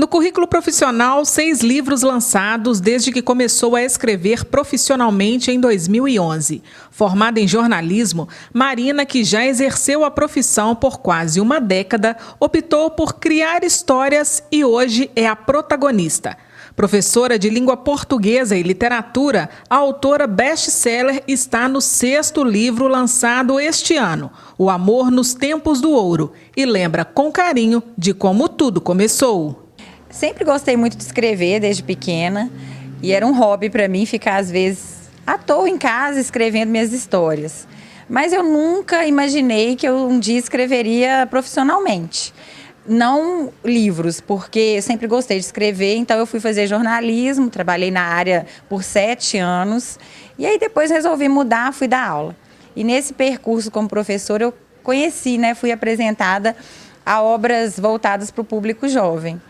No currículo profissional, 6 livros lançados desde que começou a escrever profissionalmente em 2011. Formada em jornalismo, Marina, que já exerceu a profissão por quase uma década, optou por criar histórias e hoje é a protagonista. Professora de língua portuguesa e literatura, a autora best-seller está no 6º livro lançado este ano, O Amor nos Tempos do Ouro, e lembra com carinho de como tudo começou. Sempre gostei muito de escrever desde pequena e era um hobby para mim ficar às vezes à toa em casa escrevendo minhas histórias. Mas eu nunca imaginei que eu um dia escreveria profissionalmente. Não livros, porque eu sempre gostei de escrever, então eu fui fazer jornalismo, trabalhei na área por 7 anos e aí depois resolvi mudar, fui dar aula. E nesse percurso como professora eu conheci, fui apresentada a obras voltadas para o público jovem.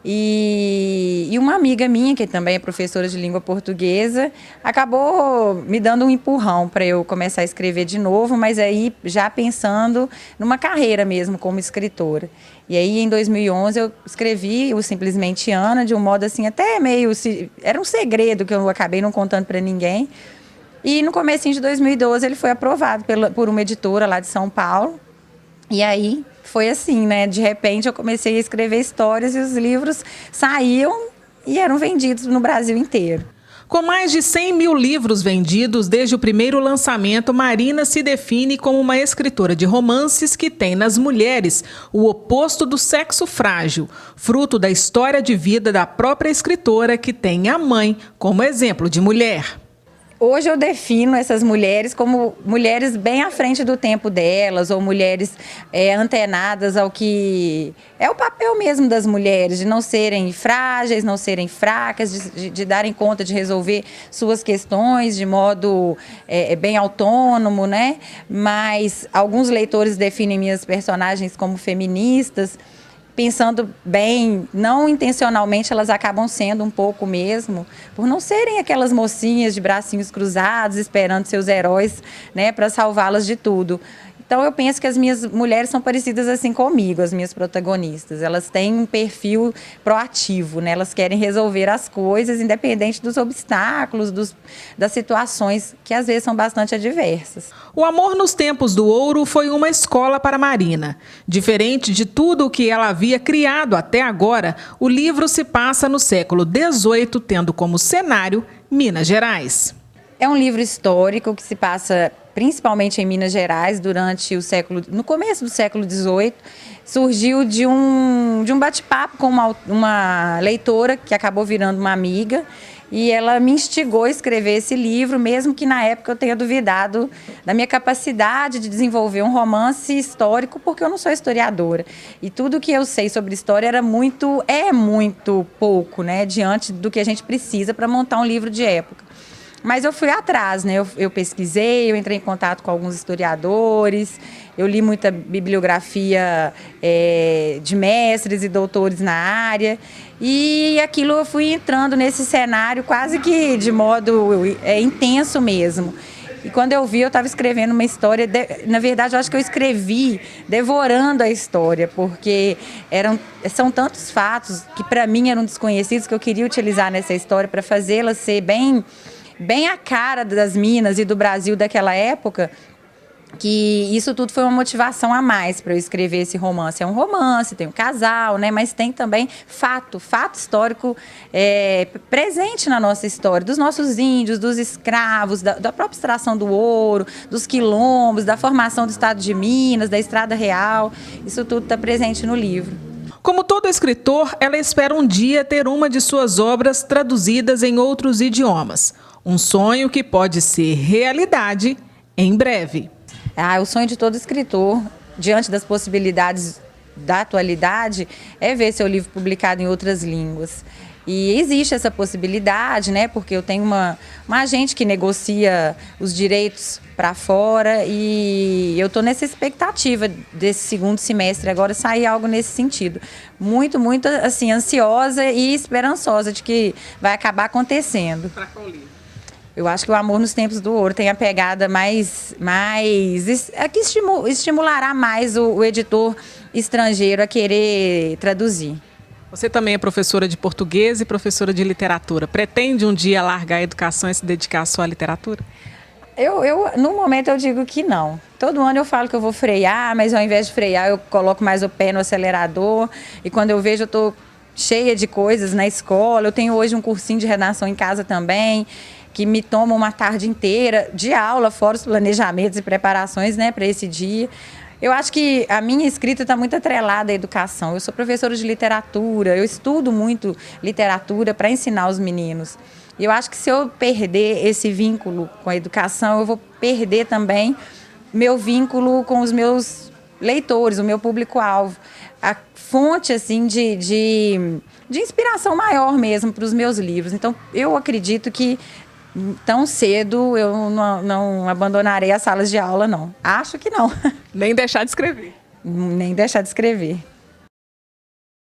E uma amiga minha, que também é professora de língua portuguesa, acabou me dando um empurrão para eu começar a escrever de novo, mas aí já pensando numa carreira mesmo como escritora. E aí em 2011 eu escrevi o Simplesmente Ana, de um modo assim até meio... Era um segredo que eu acabei não contando para ninguém. E no comecinho de 2012 ele foi aprovado por uma editora lá de São Paulo. E aí foi assim, de repente eu comecei a escrever histórias e os livros saíam e eram vendidos no Brasil inteiro. Com mais de 100 mil livros vendidos desde o primeiro lançamento, Marina se define como uma escritora de romances que tem nas mulheres o oposto do sexo frágil, fruto da história de vida da própria escritora, que tem a mãe como exemplo de mulher. Hoje eu defino essas mulheres como mulheres bem à frente do tempo delas, ou mulheres antenadas ao que é o papel mesmo das mulheres, de não serem frágeis, não serem fracas, de darem conta de resolver suas questões de modo bem autônomo, Mas alguns leitores definem minhas personagens como feministas. Pensando bem, não intencionalmente, elas acabam sendo um pouco mesmo, por não serem aquelas mocinhas de bracinhos cruzados, esperando seus heróis, para salvá-las de tudo. Então, eu penso que as minhas mulheres são parecidas assim comigo, as minhas protagonistas. Elas têm um perfil proativo, Elas querem resolver as coisas, independente dos obstáculos, das situações que às vezes são bastante adversas. O Amor nos Tempos do Ouro foi uma escola para Marina. Diferente de tudo o que ela havia criado até agora, o livro se passa no século XVIII, tendo como cenário Minas Gerais. É um livro histórico que se passa principalmente em Minas Gerais no começo do século XVIII. Surgiu de um bate-papo com uma leitora que acabou virando uma amiga. E ela me instigou a escrever esse livro, mesmo que na época eu tenha duvidado da minha capacidade de desenvolver um romance histórico, porque eu não sou historiadora. E tudo que eu sei sobre história é muito pouco, diante do que a gente precisa para montar um livro de época. Mas eu fui atrás, eu pesquisei, eu entrei em contato com alguns historiadores, eu li muita bibliografia de mestres e doutores na área, e aquilo eu fui entrando nesse cenário quase que de modo intenso mesmo. E quando eu vi, eu estava escrevendo uma história, na verdade eu acho que eu escrevi devorando a história, porque são tantos fatos que para mim eram desconhecidos que eu queria utilizar nessa história para fazê-la ser bem a cara das Minas e do Brasil daquela época, que isso tudo foi uma motivação a mais para eu escrever esse romance. É um romance, tem um casal, mas tem também fato histórico presente na nossa história, dos nossos índios, dos escravos, da própria extração do ouro, dos quilombos, da formação do estado de Minas, da Estrada Real. Isso tudo está presente no livro. Como todo escritor, ela espera um dia ter uma de suas obras traduzidas em outros idiomas. Um sonho que pode ser realidade em breve. O sonho de todo escritor, diante das possibilidades da atualidade, é ver seu livro publicado em outras línguas. E existe essa possibilidade, porque eu tenho uma agente que negocia os direitos para fora e eu estou nessa expectativa desse segundo semestre agora sair algo nesse sentido. Muito assim, ansiosa e esperançosa de que vai acabar acontecendo. Para qual livro? Eu acho que O Amor nos Tempos do Ouro tem a pegada mais que estimulará mais o editor estrangeiro a querer traduzir. Você também é professora de português e professora de literatura. Pretende um dia largar a educação e se dedicar só à literatura? No momento eu digo que não. Todo ano eu falo que eu vou frear, mas ao invés de frear eu coloco mais o pé no acelerador. E quando eu vejo eu estou cheia de coisas na escola. Eu tenho hoje um cursinho de redação em casa também, que me toma uma tarde inteira de aula, fora os planejamentos e preparações, né, para esse dia. Eu acho que a minha escrita está muito atrelada à educação. Eu sou professora de literatura, eu estudo muito literatura para ensinar os meninos. E eu acho que se eu perder esse vínculo com a educação, eu vou perder também meu vínculo com os meus leitores, o meu público-alvo. A fonte assim, de inspiração maior mesmo para os meus livros. Então, eu acredito que tão cedo eu não abandonarei as salas de aula, não. Acho que não. Nem deixar de escrever. Nem deixar de escrever.